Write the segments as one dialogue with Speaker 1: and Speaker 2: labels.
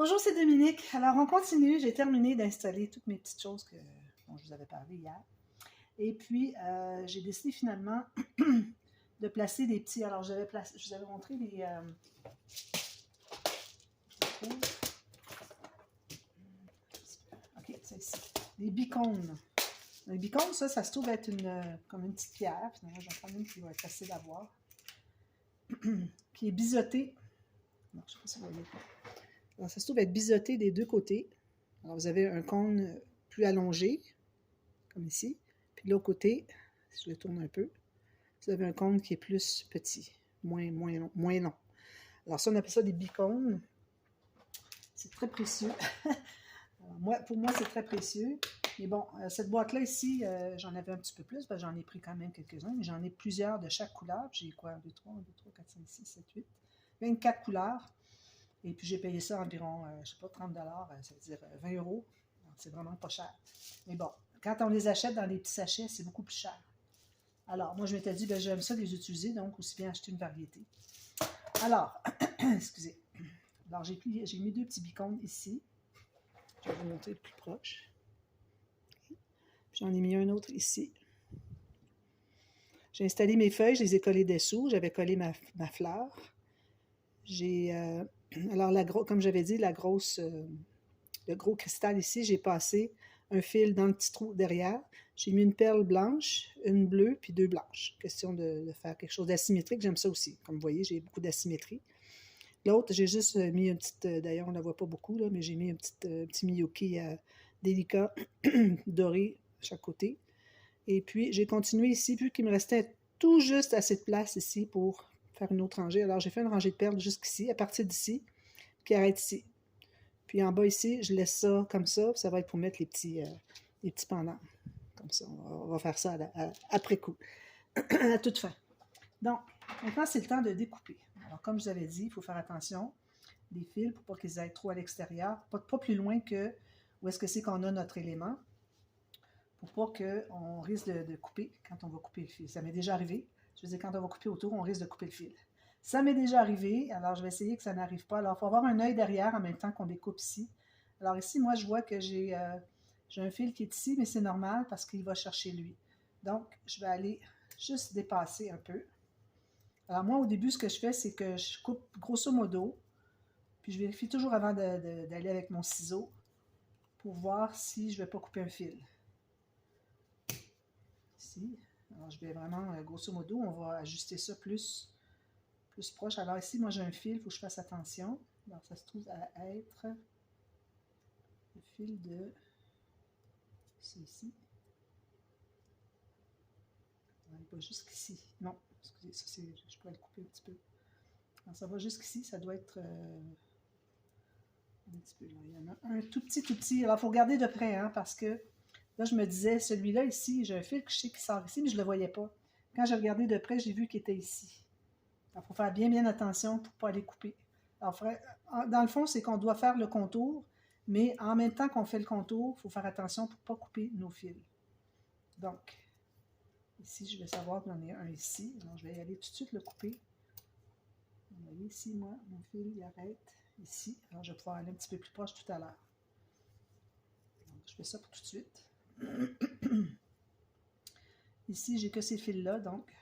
Speaker 1: Bonjour, c'est Dominique. Alors, on continue. J'ai terminé d'installer toutes mes petites choses dont je vous avais parlé hier. Et puis, j'ai décidé finalement de placer des petits. Alors, je vous avais montré les. OK, c'est ici. Les bicônes. Les bicônes, ça se trouve être comme une petite pierre. Finalement, je vais prendre une qui va être facile à voir. Qui est biseautée. Non, je ne sais pas si vous voyez. Alors, ça se trouve être biseauté des deux côtés. Alors, vous avez un cône plus allongé, comme ici. Puis de l'autre côté, si je le tourne un peu, vous avez un cône qui est plus petit, moins long. Alors ça, on appelle ça des bicônes. C'est très précieux. Alors, pour moi, c'est très précieux. Mais bon, cette boîte-là ici, j'en avais un petit peu plus. J'en ai pris quand même quelques-uns, mais j'en ai plusieurs de chaque couleur. J'ai quoi? 1, 2, 3, 4, 5, 6, 7, 8. 24 couleurs. Et puis j'ai payé ça environ, je ne sais pas, 30 ça veut dire 20 euros. C'est vraiment pas cher. Mais bon, quand on les achète dans des petits sachets, c'est beaucoup plus cher. Alors, moi, je m'étais dit, j'aime ça les utiliser, donc aussi bien acheter une variété. Alors, excusez. Alors, j'ai mis deux petits bicônes ici. Je vais vous montrer le plus proche. J'en ai mis un autre ici. J'ai installé mes feuilles, je les ai collées dessous. J'avais collé ma fleur. Alors, comme j'avais dit, le gros cristal ici, j'ai passé un fil dans le petit trou derrière. J'ai mis une perle blanche, une bleue, puis 2 blanches. Question de faire quelque chose d'asymétrique. J'aime ça aussi. Comme vous voyez, j'ai beaucoup d'asymétrie. L'autre, j'ai juste mis une petite... D'ailleurs, on ne la voit pas beaucoup, là, mais j'ai mis un petit Miyuki délicat doré à chaque côté. Et puis, j'ai continué ici, puis qu'il me restait tout juste assez de place ici pour faire une autre rangée. Alors, j'ai fait une rangée de perles jusqu'ici, à partir d'ici, qui arrête ici. Puis en bas ici, je laisse ça comme ça, puis ça va être pour mettre les petits pendants. Comme ça, on va faire ça après coup, à toute fin. Donc, maintenant, c'est le temps de découper. Alors, comme je vous avais dit, il faut faire attention des fils pour pas qu'ils aillent trop à l'extérieur, pas plus loin que où est-ce que c'est qu'on a notre élément, pour pas qu'on risque de couper quand on va couper le fil. Ça m'est déjà arrivé. Je veux dire, quand on va couper autour, on risque de couper le fil. Ça m'est déjà arrivé, alors je vais essayer que ça n'arrive pas. Alors, il faut avoir un œil derrière en même temps qu'on découpe ici. Alors ici, moi, je vois que j'ai un fil qui est ici, mais c'est normal parce qu'il va chercher lui. Donc, je vais aller juste dépasser un peu. Alors moi, au début, ce que je fais, c'est que je coupe grosso modo, puis je vérifie toujours avant d'aller avec mon ciseau pour voir si je ne vais pas couper un fil. Ici, alors je vais vraiment, grosso modo, on va ajuster ça plus proche. Alors ici, moi, j'ai un fil, il faut que je fasse attention. Alors, ça se trouve à être le fil de... C'est ici. Il va jusqu'ici. Non, excusez, ça je pourrais le couper un petit peu. Alors, ça va jusqu'ici, ça doit être un petit peu là. Il y en a un tout petit. Alors, il faut regarder de près, hein, parce que là, je me disais, celui-là ici, j'ai un fil que je sais qui sort ici, mais je ne le voyais pas. Quand j'ai regardé de près, j'ai vu qu'il était ici. Alors, il faut faire bien attention pour ne pas aller couper. Alors, dans le fond, c'est qu'on doit faire le contour, mais en même temps qu'on fait le contour, il faut faire attention pour ne pas couper nos fils. Donc, ici, je vais savoir qu'il y en a un ici. Alors, je vais y aller tout de suite le couper. Vous voyez ici, moi, mon fil, il arrête ici. Alors, je vais pouvoir aller un petit peu plus proche tout à l'heure. Je fais ça pour tout de suite. Ici, j'ai que ces fils-là, donc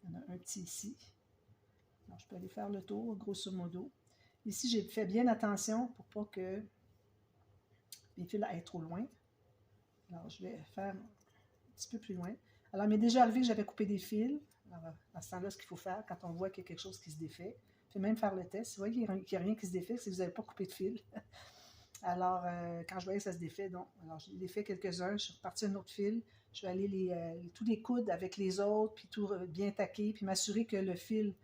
Speaker 1: il y en a un petit ici. Alors, je peux aller faire le tour, grosso modo. Ici, j'ai fait bien attention pour pas que mes fils aillent trop loin. Alors, je vais faire un petit peu plus loin. Alors, il m'est déjà arrivé que j'avais coupé des fils. Alors, à ce temps-là, ce qu'il faut faire, quand on voit qu'il y a quelque chose qui se défait, puis même faire le test. Si vous voyez qu'il n'y a rien qui se défait, c'est que vous n'avez pas coupé de fil. Alors, quand je voyais que ça se défait, donc, alors j'ai défait quelques-uns, je suis repartie un autre fil, je vais aller tous les coudes avec les autres, puis tout bien taquer, puis m'assurer que le fil,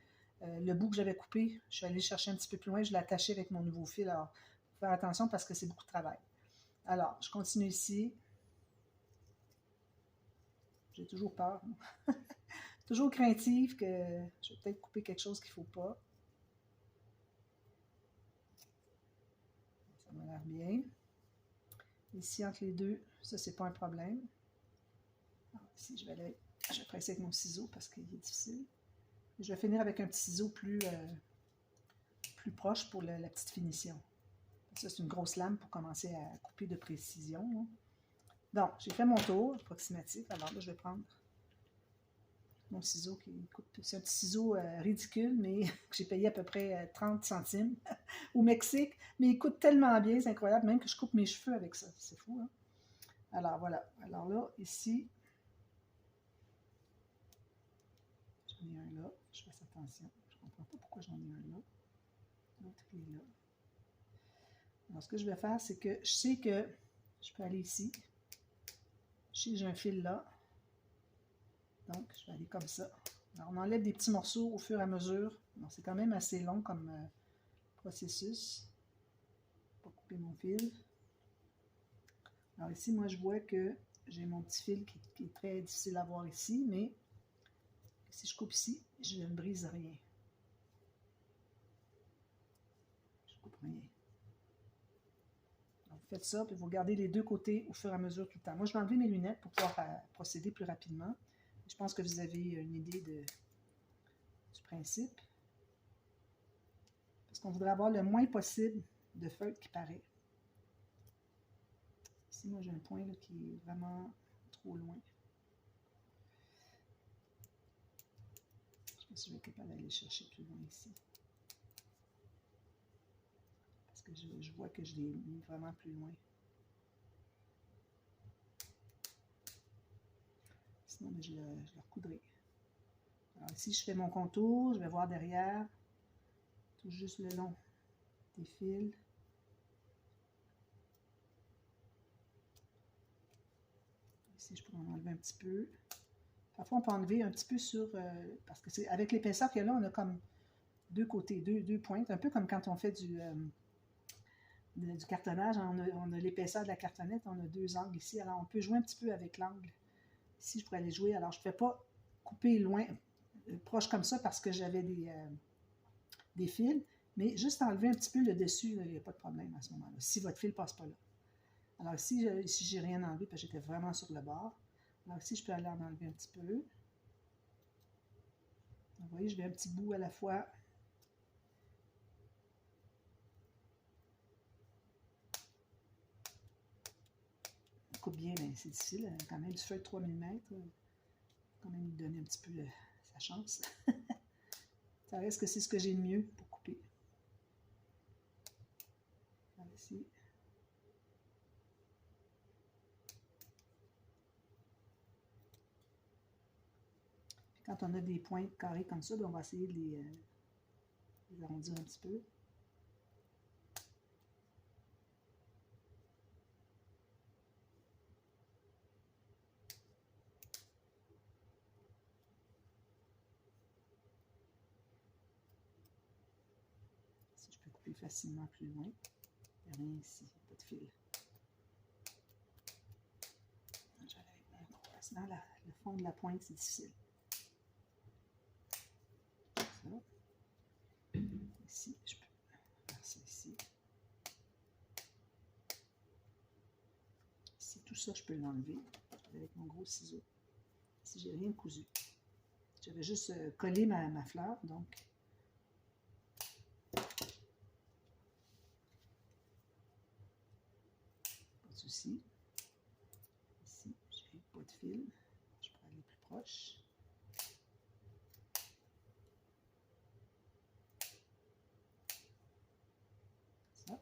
Speaker 1: le bout que j'avais coupé, je suis allée le chercher un petit peu plus loin, je l'ai attaché avec mon nouveau fil. Alors, il faut faire attention parce que c'est beaucoup de travail. Alors, je continue ici. J'ai toujours peur. Toujours craintive que je vais peut-être couper quelque chose qu'il ne faut pas. Ça m'a l'air bien. Ici, entre les deux, ça, c'est pas un problème. Alors, ici, je vais presser avec mon ciseau parce qu'il est difficile. Je vais finir avec un petit ciseau plus proche pour la petite finition. Ça, c'est une grosse lame pour commencer à couper de précision. Hein. Donc, j'ai fait mon tour approximatif. Alors là, je vais prendre mon ciseau qui coûte. C'est un petit ciseau ridicule, mais que j'ai payé à peu près 30 centimes au Mexique. Mais il coûte tellement bien, c'est incroyable, même que je coupe mes cheveux avec ça. C'est fou, hein? Alors voilà. Alors là, ici, j'en ai un là. Je fais attention. Je ne comprends pas pourquoi j'en ai un là. L'autre, il est là. Alors, ce que je vais faire, c'est que je sais que je peux aller ici. Je sais que j'ai un fil là. Donc, je vais aller comme ça. Alors, on enlève des petits morceaux au fur et à mesure. C'est quand même assez long comme processus. Pour couper mon fil. Alors ici, moi, je vois que j'ai mon petit fil qui est très difficile à voir ici, mais si je coupe ici, je ne brise rien. Je coupe rien. Donc, vous faites ça, puis vous gardez les deux côtés au fur et à mesure tout le temps. Moi, je vais enlever mes lunettes pour pouvoir procéder plus rapidement. Je pense que vous avez une idée du principe. Parce qu'on voudrait avoir le moins possible de feutre qui paraît. Ici, moi, j'ai un point là, qui est vraiment trop loin. Je ne sais pas si je vais être capable d'aller chercher plus loin ici. Parce que je vois que je l'ai mis vraiment plus loin. Sinon, je le recoudrai. Alors ici, je fais mon contour, je vais voir derrière, tout juste le long des fils. Ici, je peux en enlever un petit peu. Parfois, on peut enlever un petit peu sur... parce que c'est avec l'épaisseur qu'il y a là, on a comme deux côtés, deux pointes, un peu comme quand on fait du cartonnage. On a l'épaisseur de la cartonnette, on a deux angles ici. Alors, on peut jouer un petit peu avec l'angle. Ici, je pourrais aller jouer. Alors, je ne fais pas couper loin, proche comme ça, parce que j'avais des fils, mais juste enlever un petit peu le dessus, il n'y a pas de problème à ce moment-là, si votre fil ne passe pas là. Alors ici, j'ai rien enlevé, parce que j'étais vraiment sur le bord. Alors ici, je peux aller en enlever un petit peu. Vous voyez, je vais un petit bout à la fois. On coupe bien, mais c'est difficile, quand même, du feu de 3 mm. Quand même lui donner un petit peu sa chance. Ça reste que c'est ce que j'ai de mieux pour couper. Alors ici. Quand on a des pointes carrées comme ça, on va essayer de les arrondir un petit peu. Si je peux couper facilement plus loin. Il n'y a rien ici, pas de fil. J'allais avec mon croix. Sinon, le fond de la pointe, c'est difficile. Ça. Ici, je peux faire ça ici. Ici, tout ça, je peux l'enlever avec mon gros ciseau. Ici, j'ai rien cousu. J'avais juste collé ma fleur, donc. Pas de souci. Ici, j'ai pas de fil. Je peux aller plus proche. Ça.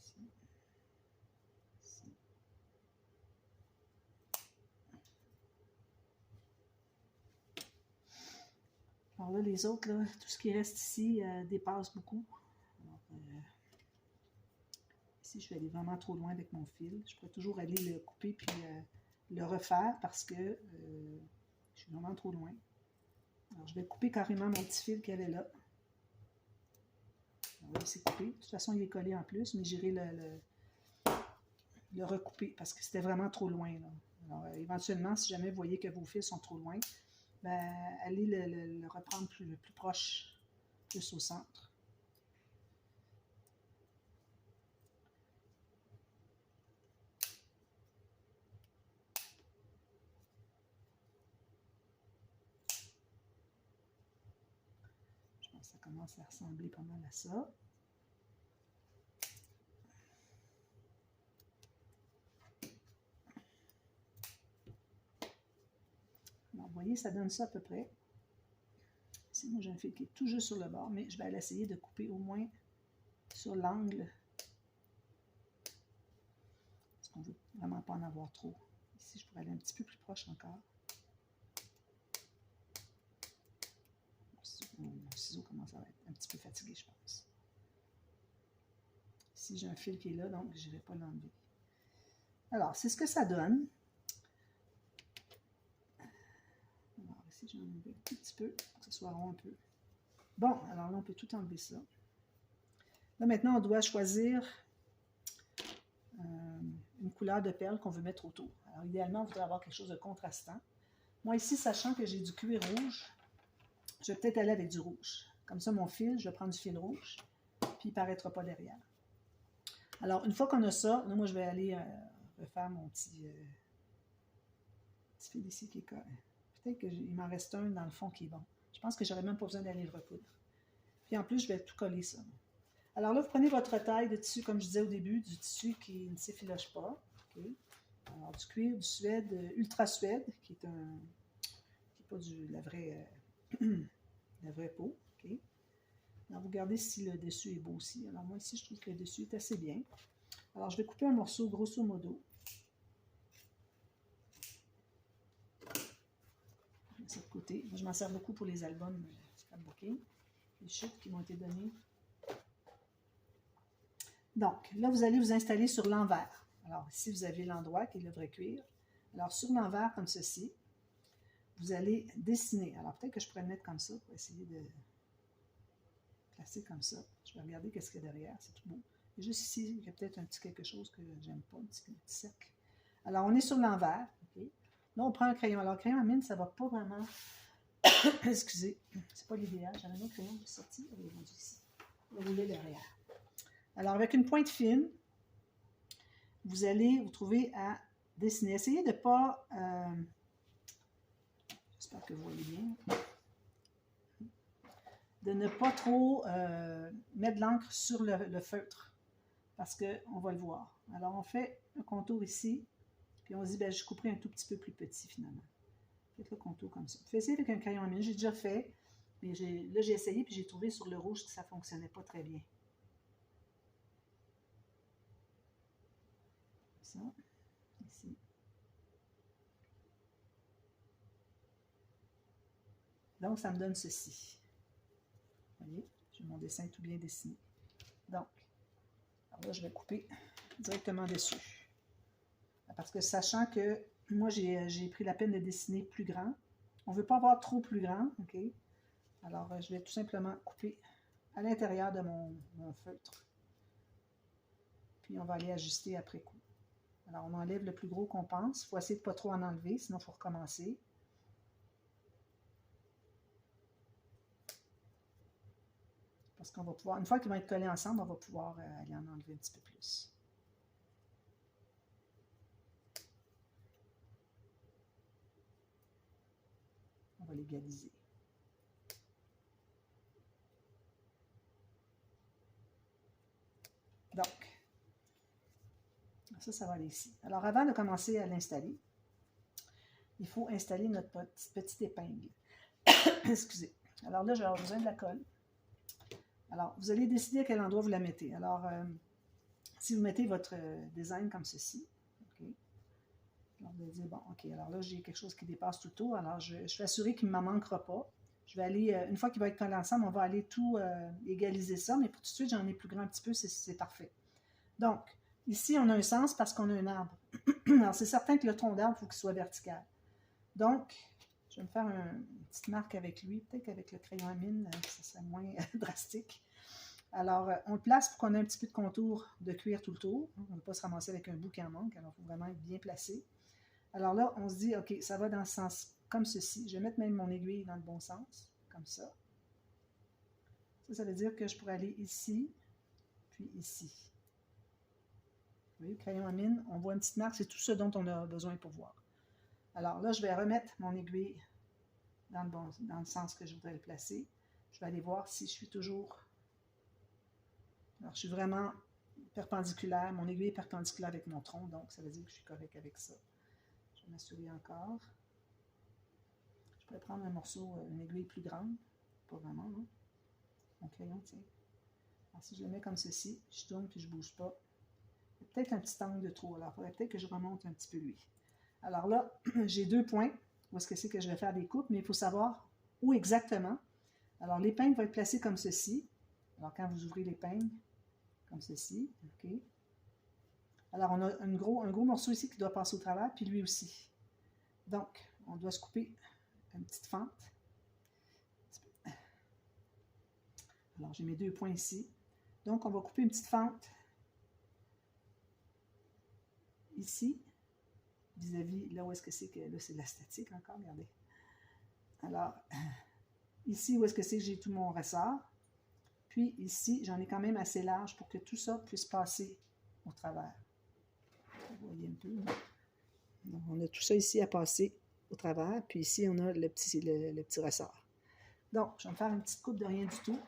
Speaker 1: Ici. Ici. Alors là, les autres, là, tout ce qui reste ici dépasse beaucoup. Alors, ici, je vais aller vraiment trop loin avec mon fil. Je pourrais toujours aller le couper puis le refaire parce que je suis vraiment trop loin. Alors, je vais couper carrément mon petit fil qu'il y avait là. Alors, c'est coupé. De toute façon, il est collé en plus, mais j'irai le recouper parce que c'était vraiment trop loin. Là. Alors, éventuellement, si jamais vous voyez que vos fils sont trop loin, ben, allez le reprendre plus proche, plus au centre. ça commence à ressembler pas mal à ça. Alors, vous voyez, ça donne ça à peu près. Ici, moi, j'ai un fil qui est tout juste sur le bord, mais je vais aller essayer de couper au moins sur l'angle. Parce qu'on ne veut vraiment pas en avoir trop. Ici, je pourrais aller un petit peu plus proche encore. Mon ciseau commence à être un petit peu fatigué, je pense. Ici, j'ai un fil qui est là, donc je ne vais pas l'enlever. Alors, c'est ce que ça donne. Alors, ici, j'en enlevé un tout petit peu, pour que ce soit rond un peu. Bon, alors là, on peut tout enlever ça. Là, maintenant, on doit choisir une couleur de perle qu'on veut mettre autour. Alors, idéalement, on voudrait avoir quelque chose de contrastant. Moi, ici, sachant que j'ai du cuir rouge, je vais peut-être aller avec du rouge. Comme ça, mon fil, je vais prendre du fil rouge, puis il ne paraîtra pas derrière. Alors, une fois qu'on a ça, là, moi, je vais aller refaire mon petit fil ici qui est correct. Peut-être qu'il m'en reste un dans le fond qui est bon. Je pense que j'aurais même pas besoin d'aller le recoudre. Puis en plus, je vais tout coller ça. Alors là, vous prenez votre taille de tissu, comme je disais au début, du tissu qui ne s'effiloche pas. Okay. Alors, du cuir, du suède, ultra suède, qui est pas la vraie peau. Okay. Alors, vous regardez si le dessus est beau aussi. Alors, moi, ici, je trouve que le dessus est assez bien. Alors, je vais couper un morceau grosso modo. De ce côté. Moi, je m'en sers beaucoup pour les albums scrapbooking, les chutes qui m'ont été données. Donc, là, vous allez vous installer sur l'envers. Alors, ici, vous avez l'endroit qui est le vrai cuir. Alors, sur l'envers, comme ceci, vous allez dessiner. Alors, peut-être que je pourrais le mettre comme ça pour essayer de placer comme ça. Je vais regarder qu'est-ce qu'il y a derrière. C'est tout beau. Et juste ici, il y a peut-être un petit quelque chose que j'aime pas, un petit cercle. Alors, on est sur l'envers. Okay. Là, on prend un crayon. Alors, le crayon à mine, ça ne va pas vraiment... Excusez, c'est pas l'idéal. J'avais un autre crayon qui est sorti. Il est rendu ici. On va rouler derrière. Alors, avec une pointe fine, vous allez vous trouver à dessiner. Essayez de ne pas... j'espère que vous voyez bien. De ne pas trop mettre de l'encre sur le feutre, parce qu'on va le voir. Alors, on fait un contour ici, puis on se dit, ben, je couperai un tout petit peu plus petit, finalement. Faites le contour comme ça. Faites essayer avec un crayon à mine. J'ai déjà fait, mais là, j'ai essayé, puis j'ai trouvé sur le rouge que ça ne fonctionnait pas très bien. Ça, ici. Donc, ça me donne ceci. Vous voyez, j'ai mon dessin tout bien dessiné. Donc, alors là, je vais couper directement dessus. Parce que sachant que moi, j'ai pris la peine de dessiner plus grand. On ne veut pas avoir trop plus grand, OK? Alors, je vais tout simplement couper à l'intérieur de mon feutre. Puis, on va aller ajuster après coup. Alors, on enlève le plus gros qu'on pense. Il faut essayer de ne pas trop en enlever, sinon il faut recommencer. Parce qu'on va pouvoir, une fois qu'ils vont être collés ensemble, on va pouvoir aller en enlever un petit peu plus. On va l'égaliser. Donc, ça va aller ici. Alors, avant de commencer à l'installer, il faut installer notre petite épingle. Excusez. Alors là, je vais avoir besoin de la colle. Alors, vous allez décider à quel endroit vous la mettez. Alors, si vous mettez votre design comme ceci, OK. Alors, vous allez dire, bon, OK, alors là, j'ai quelque chose qui dépasse tout le tour. Alors, je vais assurer qu'il ne m'en manquera pas. Je vais aller, une fois qu'il va être collé ensemble, on va aller tout égaliser ça, mais pour tout de suite, j'en ai plus grand un petit peu, c'est parfait. Donc, ici, on a un sens parce qu'on a un arbre. Alors, c'est certain que le tronc d'arbre, il faut qu'il soit vertical. Donc, je vais me faire une petite marque avec lui, peut-être qu'avec le crayon à mine, ça serait moins drastique. Alors, on le place pour qu'on ait un petit peu de contour de cuir tout le tour. On ne va pas se ramasser avec un bout qui en manque, alors il faut vraiment être bien placé. Alors là, on se dit, OK, ça va dans le sens comme ceci. Je vais mettre même mon aiguille dans le bon sens, comme ça. Ça veut dire que je pourrais aller ici, puis ici. Vous voyez, le crayon à mine, on voit une petite marque, c'est tout ce dont on a besoin pour voir. Alors là, je vais remettre mon aiguille dans le sens que je voudrais le placer. Je vais aller voir si je suis toujours... Alors, je suis vraiment perpendiculaire. Mon aiguille est perpendiculaire avec mon tronc, donc ça veut dire que je suis correct avec ça. Je vais m'assurer encore. Je pourrais prendre un morceau, une aiguille plus grande. Pas vraiment, non? Mon crayon, tiens. Alors, si je le mets comme ceci, je tourne puis je ne bouge pas. Il y a peut-être un petit angle de trop. Alors, il faudrait peut-être que je remonte un petit peu lui. Alors là, j'ai 2 points. Où est-ce que c'est que je vais faire des coupes, mais il faut savoir où exactement. Alors, l'épingle va être placée comme ceci. Alors, quand vous ouvrez l'épingle, comme ceci, OK. Alors, on a un gros morceau ici qui doit passer au travers, puis lui aussi. Donc, on doit se couper une petite fente. Alors, j'ai mes 2 points ici. Donc, on va couper une petite fente ici, vis-à-vis, là où est-ce que c'est que, là, c'est de la statique encore, regardez. Alors, ici, où est-ce que c'est que j'ai tout mon ressort. Puis ici, j'en ai quand même assez large pour que tout ça puisse passer au travers. Vous voyez un peu. Donc, on a tout ça ici à passer au travers. Puis ici, on a le petit ressort. Donc, je vais me faire une petite coupe de rien du tout.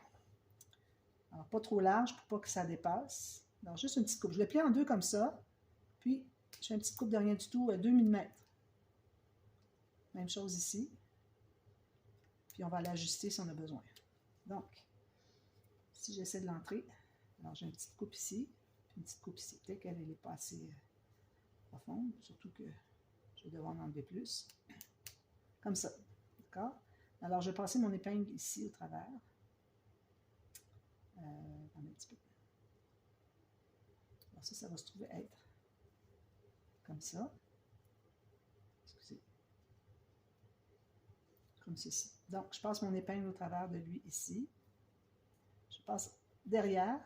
Speaker 1: Alors, pas trop large pour pas que ça dépasse. Donc, juste une petite coupe. Je le plie en deux comme ça. Puis, je fais une petite coupe de rien du tout à 2 mm. Même chose ici. Puis, on va l'ajuster si on a besoin. Donc, si j'essaie de l'entrer, alors j'ai une petite coupe ici, puis une petite coupe ici. Peut-être qu'elle n'est pas assez profonde, surtout que je vais devoir en enlever plus. Comme ça, d'accord? Alors, je vais passer mon épingle ici au travers. Un petit peu. Alors ça va se trouver être comme ça. Excusez. Comme ceci. Donc, je passe mon épingle au travers de lui ici. Je passe derrière.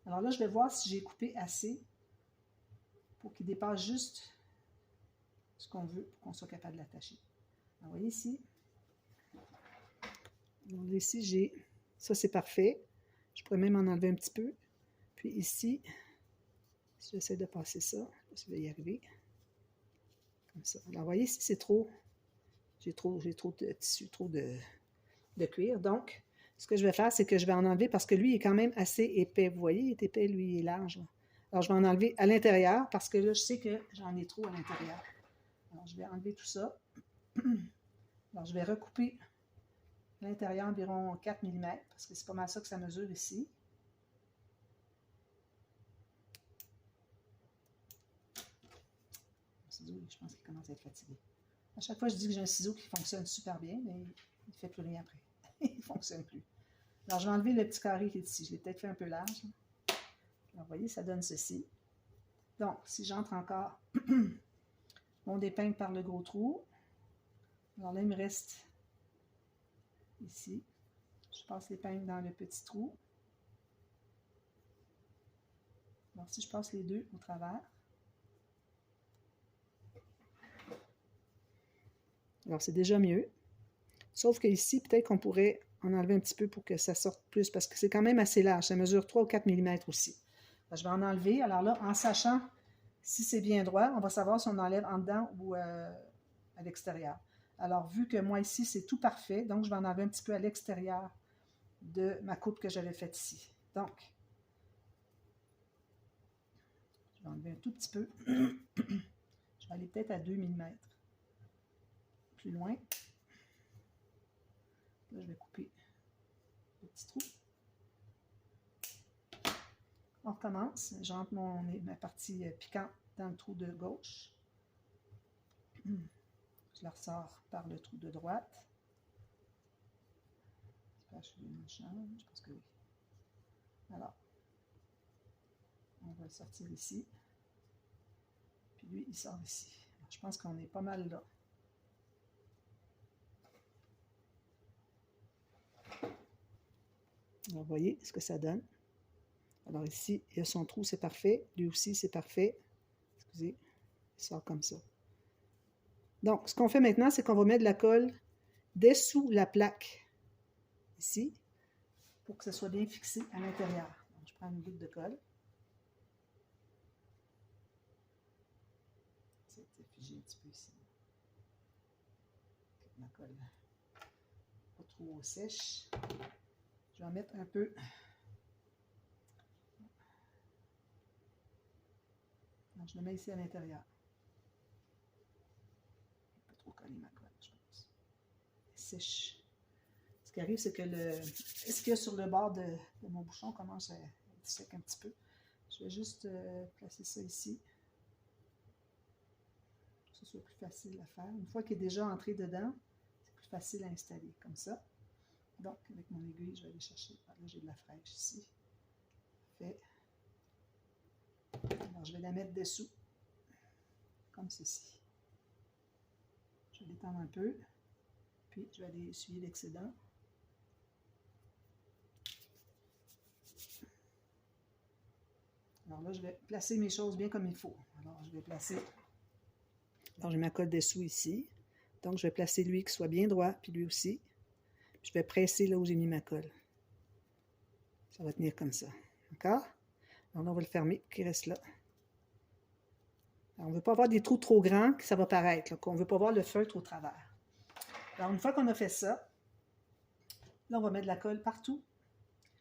Speaker 1: Alors là, je vais voir si j'ai coupé assez pour qu'il dépasse juste ce qu'on veut pour qu'on soit capable de l'attacher. Vous voyez ici? Donc ici, j'ai... Ça, c'est parfait. Je pourrais même en enlever un petit peu. Puis ici, si j'essaie de passer ça, je vais y arriver. Comme ça. Alors, vous voyez ici, c'est trop... J'ai trop de tissu, trop de cuir. Donc, ce que je vais faire, c'est que je vais en enlever parce que lui, il est quand même assez épais. Vous voyez, il est épais, lui, il est large. Là. Alors, je vais en enlever à l'intérieur parce que là, je sais que j'en ai trop à l'intérieur. Alors, je vais enlever tout ça. Alors, je vais recouper l'intérieur environ 4 mm parce que c'est pas mal ça que ça mesure ici. Je pense qu'il commence à être fatigué. À chaque fois, je dis que j'ai un ciseau qui fonctionne super bien, mais il ne fait plus rien après. Il ne fonctionne plus. Alors, je vais enlever le petit carré qui est ici. Je l'ai peut-être fait un peu large. Alors, vous voyez, ça donne ceci. Donc, si j'entre encore mon épingle par le gros trou, alors là, il me reste ici. Je passe l'épingle dans le petit trou. Alors, si je passe les deux au travers, alors c'est déjà mieux. Sauf qu'ici, peut-être qu'on pourrait en enlever un petit peu pour que ça sorte plus, parce que c'est quand même assez large. Ça mesure 3 ou 4 mm aussi. Alors, je vais en enlever. Alors là, en sachant si c'est bien droit, on va savoir si on enlève en dedans ou à l'extérieur. Alors, vu que moi ici, c'est tout parfait, donc je vais en enlever un petit peu à l'extérieur de ma coupe que j'avais faite ici. Donc, je vais enlever un tout petit peu. Je vais aller peut-être à 2 mm. Plus loin. Là, je vais couper le petit trou. On recommence. J'entre ma partie piquante dans le trou de gauche. Je la ressors par le trou de droite. J'espère que je suis bien dans le champ. Je pense que oui. Alors, on va le sortir ici. Puis lui, il sort ici. Alors, je pense qu'on est pas mal là. Alors, vous voyez ce que ça donne. Alors ici, il y a son trou, c'est parfait. Lui aussi, c'est parfait. Excusez, il sort comme ça. Donc, ce qu'on fait maintenant, c'est qu'on va mettre de la colle dessous la plaque, ici, pour que ça soit bien fixé à l'intérieur. Je prends une goutte de colle. C'est figé un petit peu ici. Ma colle, pas trop sèche. Je vais en mettre un peu. Donc, je le mets ici à l'intérieur. Je ne peux pas trop coller ma colle, je pense. Sèche. Ce qui arrive, c'est que ce qu'il y a sur le bord de mon bouchon commence à être sec un petit peu. Je vais juste placer ça ici. Pour que ce soit plus facile à faire. Une fois qu'il est déjà entré dedans, c'est plus facile à installer, comme ça. Donc, avec mon aiguille, je vais aller chercher. Ah, là, j'ai de la fraîche ici. Fait. Alors, je vais la mettre dessous, comme ceci. Je vais l'étendre un peu, puis je vais aller essuyer l'excédent. Alors là, je vais placer mes choses bien comme il faut. Alors, je vais placer... Alors, j'ai ma colle dessous ici. Donc, je vais placer lui qui soit bien droit, puis lui aussi. Puis je vais presser là où j'ai mis ma colle. Ça va tenir comme ça. D'accord? Alors là, on va le fermer, qu'il reste là. Alors, on ne veut pas avoir des trous trop grands, que ça va paraître. On ne veut pas voir le feutre au travers. Alors, une fois qu'on a fait ça, là, on va mettre de la colle partout.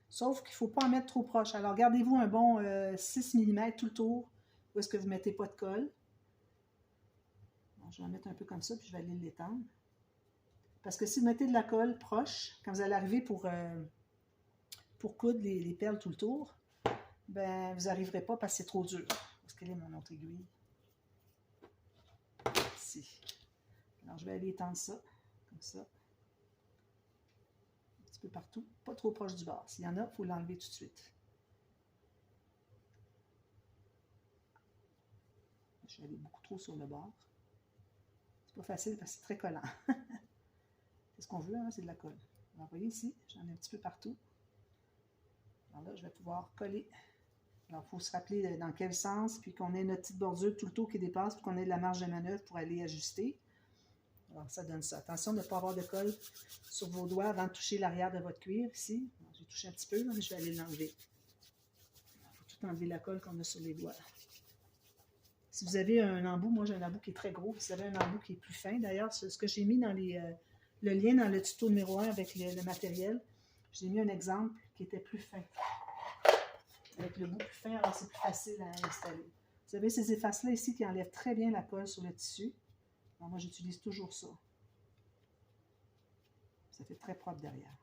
Speaker 1: Sauf qu'il ne faut pas en mettre trop proche. Alors, gardez-vous un bon 6 mm tout le tour, où est-ce que vous ne mettez pas de colle. Bon, je vais en mettre un peu comme ça, puis je vais aller l'étendre. Parce que si vous mettez de la colle proche, quand vous allez arriver pour coudre les perles tout le tour, ben, vous n'arriverez pas parce que c'est trop dur. Où est-ce qu'elle est, mon autre aiguille? Ici. Alors, je vais aller étendre ça, comme ça. Un petit peu partout. Pas trop proche du bord. S'il y en a, il faut l'enlever tout de suite. Je vais aller beaucoup trop sur le bord. C'est pas facile parce que c'est très collant. C'est ce qu'on veut, hein, c'est de la colle. Alors, vous voyez ici, j'en ai un petit peu partout. Alors là, je vais pouvoir coller. Alors, il faut se rappeler dans quel sens, puis qu'on ait notre petite bordure tout le tour qui dépasse, puis qu'on ait de la marge de manœuvre pour aller ajuster. Alors, ça donne ça. Attention de ne pas avoir de colle sur vos doigts avant de toucher l'arrière de votre cuir, ici. J'ai touché un petit peu, mais je vais aller l'enlever. Il faut tout enlever la colle qu'on a sur les doigts. Si vous avez un embout, moi j'ai un embout qui est très gros. Si vous avez un embout qui est plus fin, d'ailleurs, c'est ce que j'ai mis dans le lien dans le tuto numéro 1 avec le matériel. J'ai mis un exemple qui était plus fin. Avec le bout plus fin, alors c'est plus facile à installer. Vous avez ces effaces-là ici qui enlèvent très bien la colle sur le tissu. Alors moi, j'utilise toujours ça. Ça fait très propre derrière.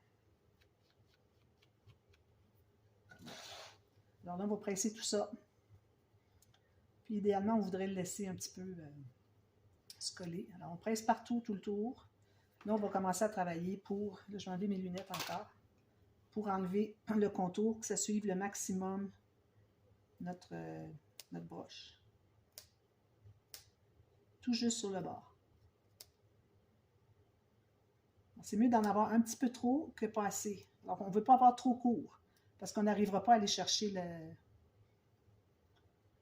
Speaker 1: Alors là, on va presser tout ça. Puis idéalement, on voudrait le laisser un petit peu se coller. Alors on presse partout, tout le tour. Là, on va commencer à travailler pour... Là, je vais enlever mes lunettes encore. Pour enlever le contour, que ça suive le maximum notre broche. Tout juste sur le bord. C'est mieux d'en avoir un petit peu trop que pas assez. Alors, on ne veut pas avoir trop court, parce qu'on n'arrivera pas à aller chercher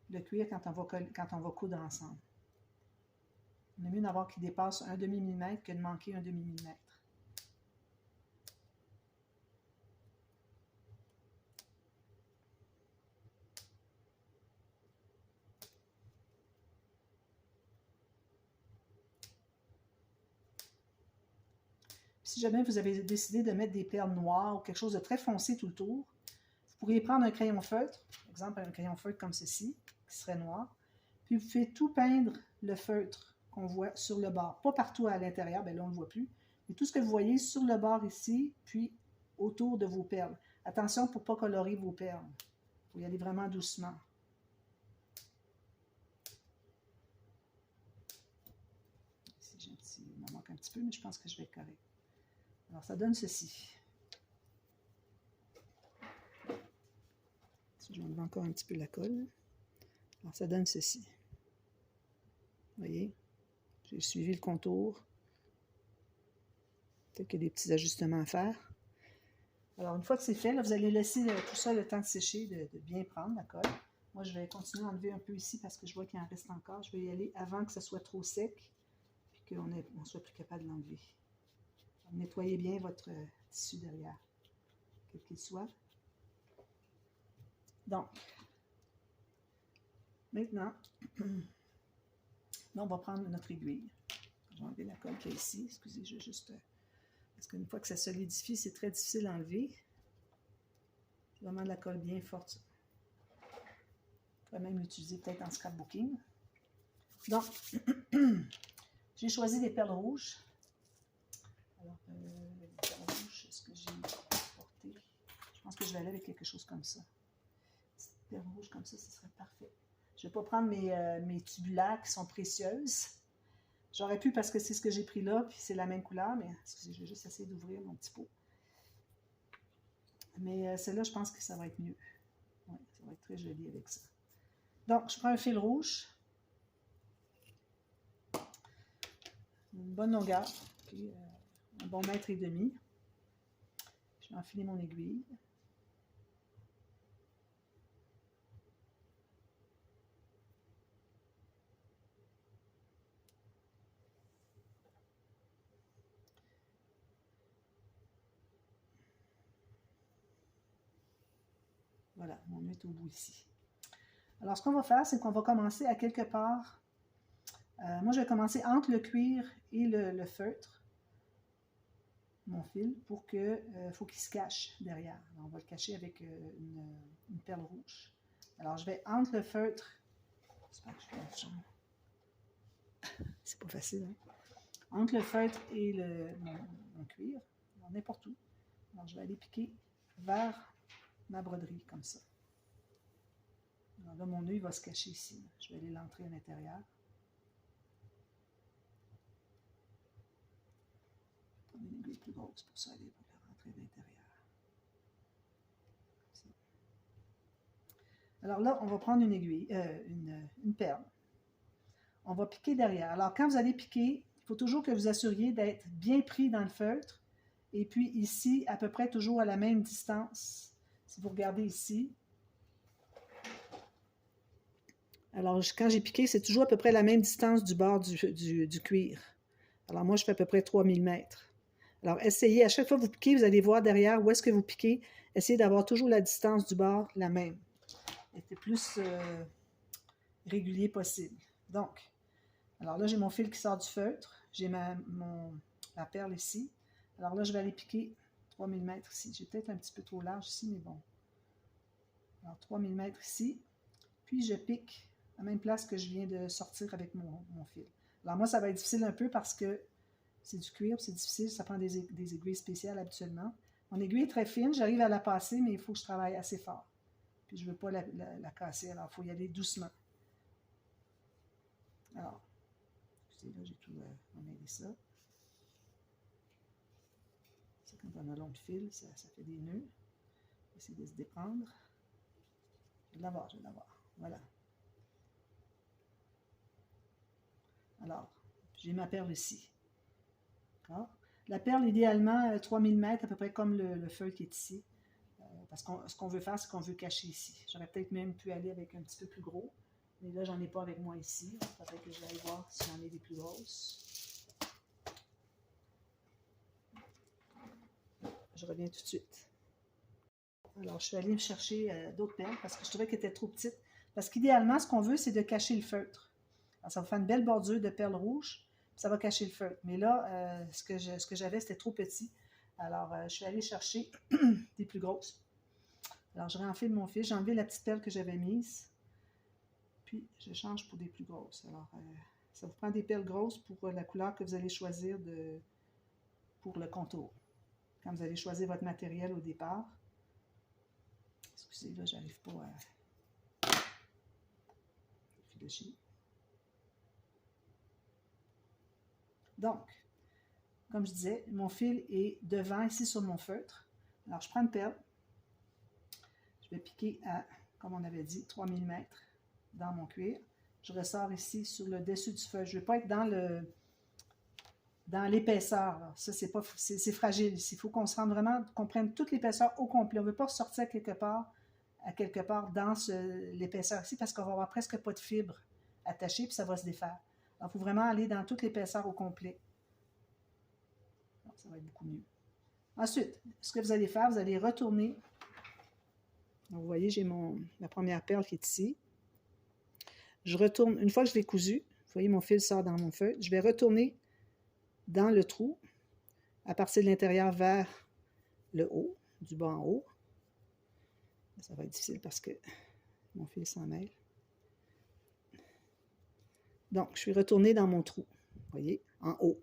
Speaker 1: le cuir quand on va coudre ensemble. On est mieux d'avoir qui dépasse un demi-millimètre que de manquer un demi-millimètre. Si jamais vous avez décidé de mettre des perles noires ou quelque chose de très foncé tout le tour, vous pourriez prendre un crayon feutre, par exemple un crayon feutre comme ceci, qui serait noir, puis vous pouvez tout peindre le feutre qu'on voit sur le bord. Pas partout à l'intérieur, bien là on ne le voit plus, mais tout ce que vous voyez sur le bord ici, puis autour de vos perles. Attention pour ne pas colorer vos perles. Il faut y aller vraiment doucement. Ici, j'ai il m'en manque un petit peu, mais je pense que je vais être correct. Alors, ça donne ceci. Si je enlève encore un petit peu la colle. Alors, ça donne ceci. Vous voyez? J'ai suivi le contour. Peut-être qu'il y a des petits ajustements à faire. Alors, une fois que c'est fait, là, vous allez laisser tout ça le temps de sécher, de bien prendre la colle. Moi, je vais continuer à enlever un peu ici parce que je vois qu'il en reste encore. Je vais y aller avant que ça soit trop sec et qu'on soit plus capable de l'enlever. Nettoyez bien votre tissu derrière, quel qu'il soit. Donc, maintenant, là, on va prendre notre aiguille. Je vais enlever la colle qui est ici. Excusez, je vais juste Parce qu'une fois que ça solidifie, c'est très difficile à enlever. C'est vraiment de la colle bien forte. On pourrait même l'utiliser peut-être en scrapbooking. Donc, j'ai choisi des perles rouges. Alors, les perles rouges, est-ce que j'ai porté? Je pense que je vais aller avec quelque chose comme ça. Une petite perle rouge comme ça, ce serait parfait. Je ne vais pas prendre mes tubulaires qui sont précieuses. J'aurais pu parce que c'est ce que j'ai pris là, puis c'est la même couleur, mais excusez, je vais juste essayer d'ouvrir mon petit pot. Mais celle-là, je pense que ça va être mieux. Oui, ça va être très joli avec ça. Donc, je prends un fil rouge. Une bonne longueur, puis un bon mètre et demi. Je vais enfiler mon aiguille. Voilà, mon nœud est au bout ici. Alors, ce qu'on va faire, c'est qu'on va commencer à quelque part. Moi, je vais commencer entre le cuir et le feutre, mon fil, pour que faut qu'il se cache derrière. Alors, on va le cacher avec une perle rouge. Alors, je vais entre le feutre. J'espère que je fais la chambre. C'est pas facile, hein? Entre le feutre et mon cuir, n'importe où. Alors, je vais aller piquer vers ma broderie, comme ça. Alors là, mon nœud va se cacher ici. Je vais aller l'entrer à l'intérieur. Je vais prendre une aiguille plus grosse pour ça, aller pour la rentrer à l'intérieur. Alors là, on va prendre une aiguille, une perle. On va piquer derrière. Alors, quand vous allez piquer, il faut toujours que vous assuriez d'être bien pris dans le feutre. Et puis ici, à peu près toujours à la même distance. Si vous regardez ici. Alors, quand j'ai piqué, c'est toujours à peu près la même distance du bord du cuir. Alors, moi, je fais à peu près 3 mm. Alors, essayez, à chaque fois que vous piquez, vous allez voir derrière où est-ce que vous piquez. Essayez d'avoir toujours la distance du bord la même. Et le plus régulier possible. Donc, alors là, j'ai mon fil qui sort du feutre. J'ai ma perle ici. Alors là, je vais aller piquer 3 mm ici. J'ai peut-être un petit peu trop large ici, mais bon. Alors, 3 mm ici. Puis, je pique à la même place que je viens de sortir avec mon fil. Alors, moi, ça va être difficile un peu parce que c'est du cuir, c'est difficile. Ça prend des aiguilles spéciales habituellement. Mon aiguille est très fine. J'arrive à la passer, mais il faut que je travaille assez fort. Puis, je ne veux pas la casser. Alors, il faut y aller doucement. Alors, là, j'ai tout emmêlé ça. C'est quand on a un long fil, ça fait des nœuds. On va essayer de se déprendre. Je vais l'avoir. Voilà. Alors, j'ai ma perle ici. D'accord? La perle, idéalement, 3 mm, à peu près comme le feutre qui est ici. Parce que ce qu'on veut faire, c'est qu'on veut cacher ici. J'aurais peut-être même pu aller avec un petit peu plus gros. Mais là, j'en ai pas avec moi ici. Peut-être que je vais aller voir si j'en ai des plus grosses. Je reviens tout de suite. Alors, je suis allée me chercher d'autres perles parce que je trouvais qu'elles étaient trop petites. Parce qu'idéalement, ce qu'on veut, c'est de cacher le feutre. Alors, ça va faire une belle bordure de perles rouges, puis ça va cacher le feutre. Mais là, ce que j'avais, c'était trop petit. Alors, je suis allée chercher des plus grosses. Alors, je réenfile mon fil. J'ai enlevé la petite perle que j'avais mise. Puis, je change pour des plus grosses. Alors, ça vous prend des perles grosses pour la couleur que vous allez choisir pour le contour. Quand vous allez choisir votre matériel au départ. Excusez, là, j'arrive pas à filocher. Donc, comme je disais, mon fil est devant ici sur mon feutre. Alors, je prends une perle. Je vais piquer à, comme on avait dit, 3 mm dans mon cuir. Je ressors ici sur le dessus du feutre. Je ne veux pas être dans l'épaisseur. Ça, c'est fragile ici. Il faut qu'on se rende vraiment, qu'on prenne toute l'épaisseur au complet. On ne veut pas ressortir à quelque part dans l'épaisseur ici parce qu'on va avoir presque pas de fibres attachées puis ça va se défaire. Alors, il faut vraiment aller dans toute l'épaisseur au complet. Alors, ça va être beaucoup mieux. Ensuite, ce que vous allez faire, vous allez retourner. Donc, vous voyez, j'ai ma première perle qui est ici. Je retourne, une fois que je l'ai cousu, vous voyez, mon fil sort dans mon feutre. Je vais retourner dans le trou à partir de l'intérieur vers le haut, du bas en haut. Ça va être difficile parce que mon fil s'en mêle. Donc, je suis retournée dans mon trou, vous voyez, en haut.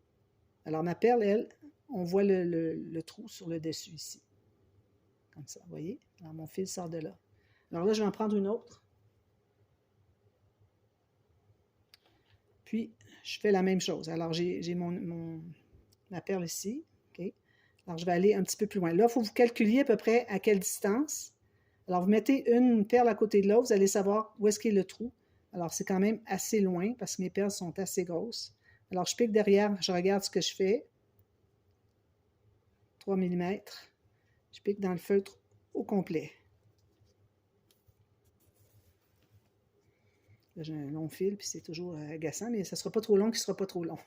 Speaker 1: Alors, ma perle, elle, on voit le trou sur le dessus ici. Comme ça, vous voyez? Alors, mon fil sort de là. Alors là, je vais en prendre une autre. Puis, je fais la même chose. Alors, j'ai ma perle ici. OK? Alors, je vais aller un petit peu plus loin. Là, il faut que vous calculiez à peu près à quelle distance. Alors, vous mettez une perle à côté de l'autre, vous allez savoir où est-ce qu'est le trou. Alors, c'est quand même assez loin parce que mes perles sont assez grosses. Alors, je pique derrière, je regarde ce que je fais. 3 mm. Je pique dans le feutre au complet. Là, j'ai un long fil, puis c'est toujours agaçant, mais ça ne sera pas trop long, qu'il ne sera pas trop long.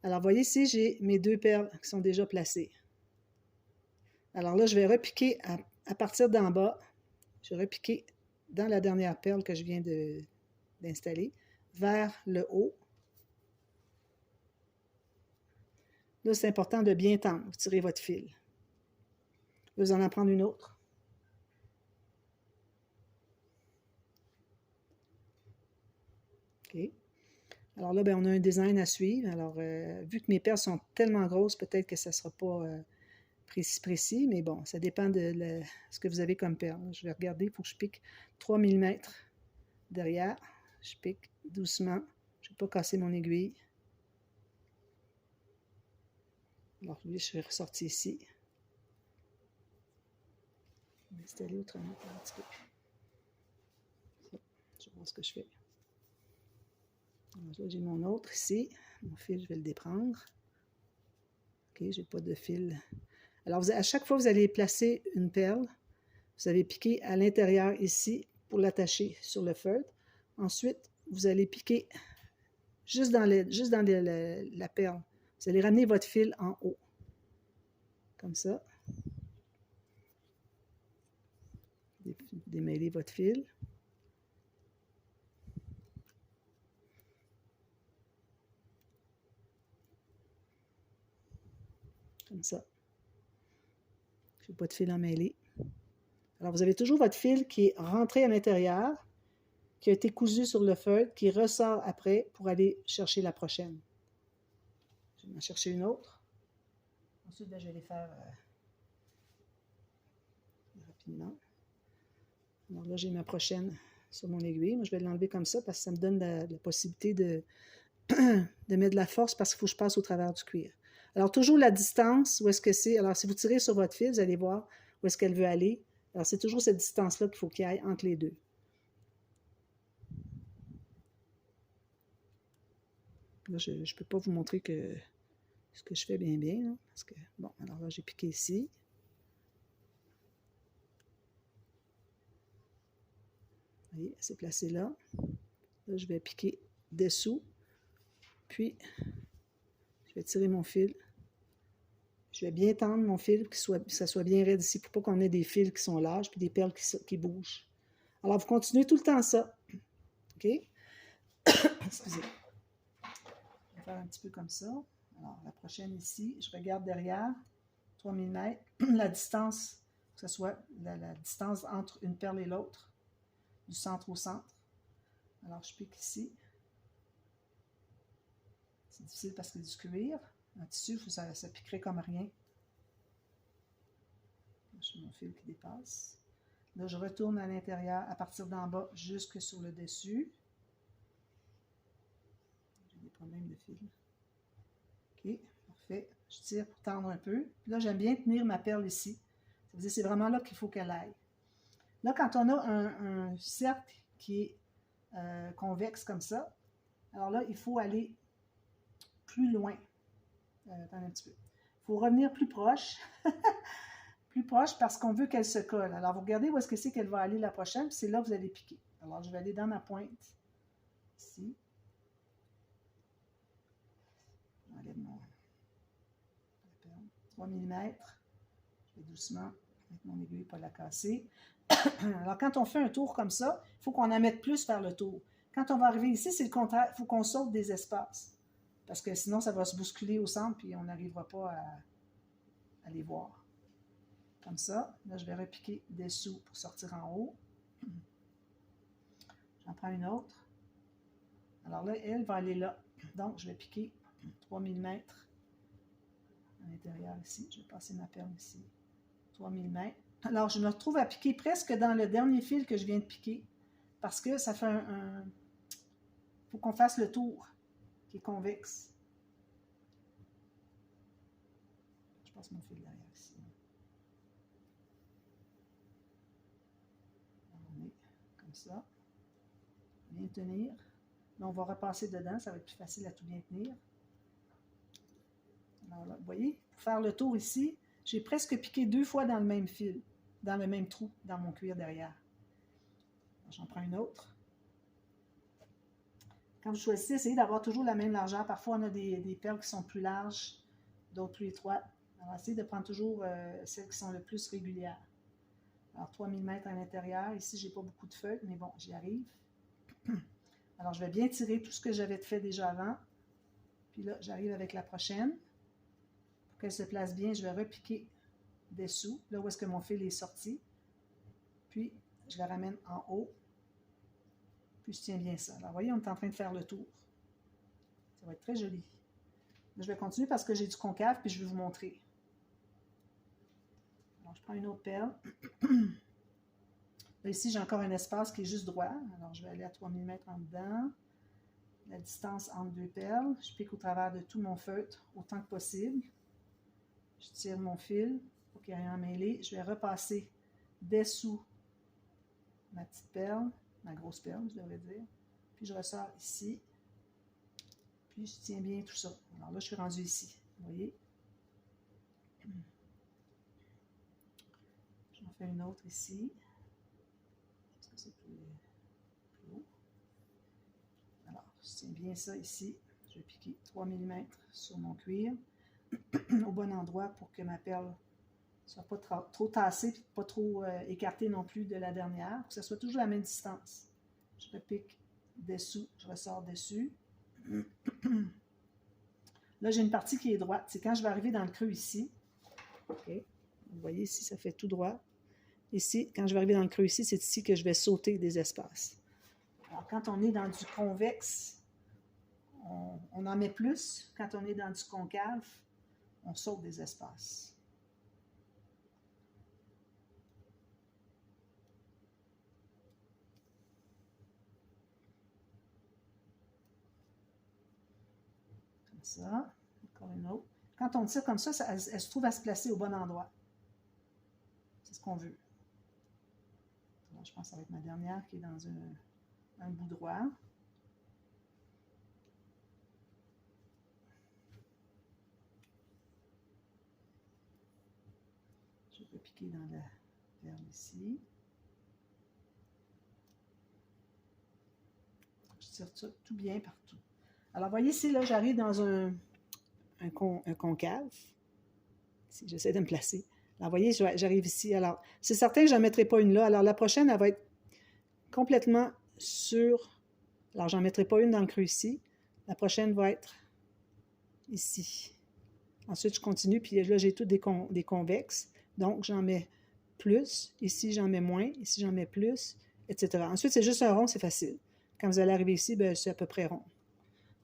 Speaker 1: Alors, vous voyez ici, j'ai mes 2 perles qui sont déjà placées. Alors là, je vais repiquer à partir d'en bas. Je vais repiquer dans la dernière perle que je viens d'installer, vers le haut. Là, c'est important de bien tendre. Vous tirez votre fil. Là, vous allez en prendre une autre. OK. Alors là, ben, on a un design à suivre. Alors, vu que mes perles sont tellement grosses, peut-être que ça ne sera pas précis, mais bon, ça dépend de ce que vous avez comme perle. Je vais regarder, il faut que je pique 3 mm derrière. Je pique doucement. Je ne vais pas casser mon aiguille. Alors, lui, je vais ressortir ici. Je vais m'installer autrement un petit peu. Ça, je vais voir ce que je fais. Alors là, j'ai mon autre ici. Mon fil, je vais le déprendre. OK, je n'ai pas de fil. Alors, à chaque fois que vous allez placer une perle, vous allez piquer à l'intérieur ici pour l'attacher sur le feutre. Ensuite, vous allez piquer juste dans la perle. Vous allez ramener votre fil en haut. Comme ça. Démêlez votre fil. Comme ça. Je n'ai pas de fil emmêlé. Alors, vous avez toujours votre fil qui est rentré à l'intérieur, qui a été cousu sur le feutre, qui ressort après pour aller chercher la prochaine. Je vais en chercher une autre. Ensuite, je vais les faire rapidement. Alors là, j'ai ma prochaine sur mon aiguille. Moi, je vais l'enlever comme ça parce que ça me donne la possibilité de mettre de la force parce qu'il faut que je passe au travers du cuir. Alors, toujours la distance, où est-ce que c'est? Alors, si vous tirez sur votre fil, vous allez voir où est-ce qu'elle veut aller. Alors, c'est toujours cette distance-là qu'il faut qu'il y ait entre les deux. Là, je ne peux pas vous montrer ce que je fais bien, là, parce que, bon, alors là, j'ai piqué ici. Vous voyez, c'est placé là. Là, je vais piquer dessous. Puis, je vais tirer mon fil. Je vais bien tendre mon fil, que ça soit bien raide ici, pour pas qu'on ait des fils qui sont larges, puis des perles qui bougent. Alors, vous continuez tout le temps ça. OK? Excusez. Je vais faire un petit peu comme ça. Alors, la prochaine ici, je regarde derrière, 3 mm, la distance, que ce soit la distance entre une perle et l'autre, du centre au centre. Alors, je pique ici. C'est difficile parce que c'est du cuir. En tissu, ça piquerait comme rien. J'ai mon fil qui dépasse. Là, je retourne à l'intérieur, à partir d'en bas, jusque sur le dessus. J'ai des problèmes de fil. OK, parfait. Je tire pour tendre un peu. Puis là, j'aime bien tenir ma perle ici. Ça veut dire que c'est vraiment là qu'il faut qu'elle aille. Là, quand on a un cercle qui est convexe comme ça, alors là, il faut aller plus loin. Attends un petit peu. Il faut revenir plus proche. Plus proche parce qu'on veut qu'elle se colle. Alors, vous regardez où est-ce que c'est qu'elle va aller la prochaine, puis c'est là que vous allez piquer. Alors, je vais aller dans ma pointe, ici. J'enlève mon 3 mm. Je vais doucement mettre mon aiguille pour la casser. Alors, quand on fait un tour comme ça, il faut qu'on en mette plus vers le tour. Quand on va arriver ici, c'est le contraire. Il faut qu'on saute des espaces. Parce que sinon, ça va se bousculer au centre, puis on n'arrivera pas à les voir. Comme ça. Là, je vais repiquer dessous pour sortir en haut. J'en prends une autre. Alors là, elle va aller là. Donc, je vais piquer 3 mm à l'intérieur ici. Je vais passer ma perle ici. 3 mm. Alors, je me retrouve à piquer presque dans le dernier fil que je viens de piquer. Parce que ça fait un... faut qu'on fasse le tour qui est convexe. Je passe mon fil derrière ici. On est comme ça. Bien tenir. Là, on va repasser dedans, ça va être plus facile à tout bien tenir. Alors là, vous voyez, pour faire le tour ici, j'ai presque piqué 2 fois dans le même fil, dans le même trou, dans mon cuir derrière. J'en prends une autre. Quand vous choisissez, essayez d'avoir toujours la même largeur. Parfois, on a des perles qui sont plus larges, d'autres plus étroites. Alors, essayez de prendre toujours celles qui sont le plus régulières. Alors, 3 mm à l'intérieur. Ici, je n'ai pas beaucoup de feuilles, mais bon, j'y arrive. Alors, je vais bien tirer tout ce que j'avais fait déjà avant. Puis là, j'arrive avec la prochaine. Pour qu'elle se place bien, je vais repiquer dessous, là où est-ce que mon fil est sorti. Puis, je la ramène en haut. Puis, je tiens bien ça. Alors, vous voyez, on est en train de faire le tour. Ça va être très joli. Là, je vais continuer parce que j'ai du concave, puis je vais vous montrer. Alors, je prends une autre perle. Là, ici, j'ai encore un espace qui est juste droit. Alors, je vais aller à 3 mm en dedans. La distance entre 2 perles. Je pique au travers de tout mon feutre autant que possible. Je tire mon fil pour qu'il n'y ait rien emmêlé. Je vais repasser dessous ma petite perle, ma grosse perle, je devrais dire. Puis, je ressors ici. Puis, je tiens bien tout ça. Alors là, je suis rendue ici. Vous voyez? J'en fais une autre ici. C'est plus haut. Alors, je tiens bien ça ici. Je vais piquer 3 mm sur mon cuir au bon endroit pour que ma perle ne soit pas trop tassée et pas trop écartée non plus de la dernière, pour que ce soit toujours la même distance. Je repique dessous, je ressors dessus. Là, j'ai une partie qui est droite. C'est quand je vais arriver dans le creux ici. Okay. Vous voyez ici, ça fait tout droit. Ici, quand je vais arriver dans le creux ici, c'est ici que je vais sauter des espaces. Alors, quand on est dans du convexe, on en met plus. Quand on est dans du concave, on saute des espaces. Comme ça. Encore une autre. Quand on tire comme ça, elle se trouve à se placer au bon endroit. C'est ce qu'on veut. Alors, je pense que ça va être ma dernière qui est dans un bout droit. Je vais piquer dans la perle ici. Je tire ça tout bien partout. Alors, voyez ici, là, j'arrive dans un concave. Ici, j'essaie de me placer. Alors, voyez, j'arrive ici. Alors, c'est certain que je n'en mettrai pas une là. Alors, la prochaine, elle va être complètement sur... Alors, j'en mettrai pas une dans le creux ici. La prochaine va être ici. Ensuite, je continue, puis là, j'ai tout des convexes. Donc, j'en mets plus. Ici, j'en mets moins. Ici, j'en mets plus, etc. Ensuite, c'est juste un rond, c'est facile. Quand vous allez arriver ici, ben, c'est à peu près rond.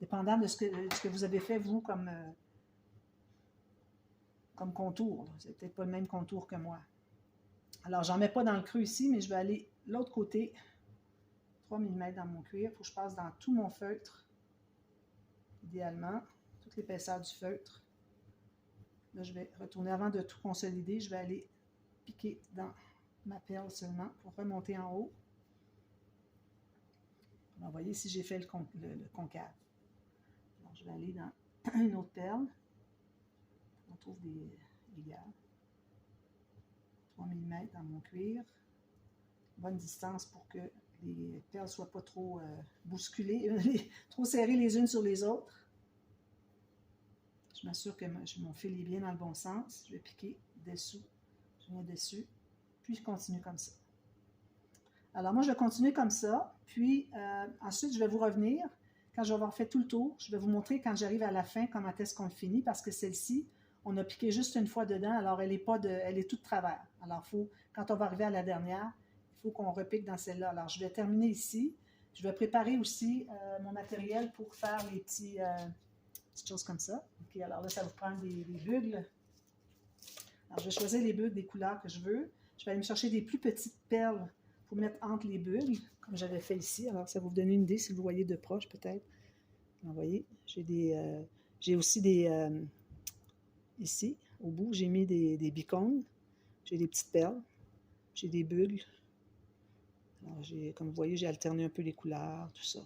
Speaker 1: Dépendant de ce que vous avez fait, vous, comme contour. C'est peut-être pas le même contour que moi. Alors, j'en mets pas dans le creux ici, mais je vais aller de l'autre côté. 3 mm dans mon cuir. Il faut que je passe dans tout mon feutre. Idéalement, toute l'épaisseur du feutre. Là, je vais retourner avant de tout consolider. Je vais aller piquer dans ma perle seulement pour remonter en haut. Alors, vous voyez, ici, j'ai fait le concave. Alors, je vais aller dans une autre perle. On trouve des égales. 3 mm dans mon cuir. Bonne distance pour que les perles ne soient pas trop bousculées, trop serrées les unes sur les autres. Je m'assure que mon fil est bien dans le bon sens. Je vais piquer dessous. Je viens dessus. Puis, je continue comme ça. Alors, moi, je vais continuer comme ça. Puis, ensuite, je vais vous revenir. quand je vais avoir fait tout le tour, je vais vous montrer quand j'arrive à la fin comment est-ce qu'on le finit, parce que celle-ci, on a piqué juste une fois dedans, alors elle est toute de travers. Alors, quand on va arriver à la dernière, il faut qu'on repique dans celle-là. Alors, je vais terminer ici. Je vais préparer aussi mon matériel pour faire les petites choses comme ça. Okay, alors là, ça va prendre des bugles. Alors, je vais choisir les bugles des couleurs que je veux. Je vais aller me chercher des plus petites perles pour mettre entre les bugles, comme j'avais fait ici. Alors, ça va vous donner une idée si vous voyez de proche, peut-être. Vous voyez, j'ai aussi ici, au bout, j'ai mis des bicônes. J'ai des petites perles. J'ai des bugles. Alors, comme vous voyez, j'ai alterné un peu les couleurs, tout ça.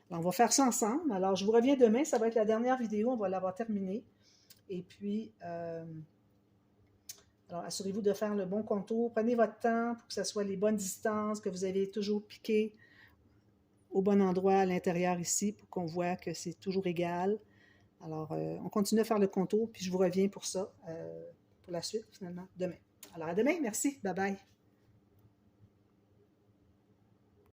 Speaker 1: Alors, on va faire ça ensemble. Alors, je vous reviens demain. Ça va être la dernière vidéo. On va l'avoir terminée. Et puis, alors, assurez-vous de faire le bon contour. Prenez votre temps pour que ce soit les bonnes distances, que vous avez toujours piqué au bon endroit à l'intérieur ici pour qu'on voit que c'est toujours égal. Alors, on continue à faire le contour, puis je vous reviens pour ça, pour la suite, finalement, demain. Alors, à demain. Merci. Bye bye.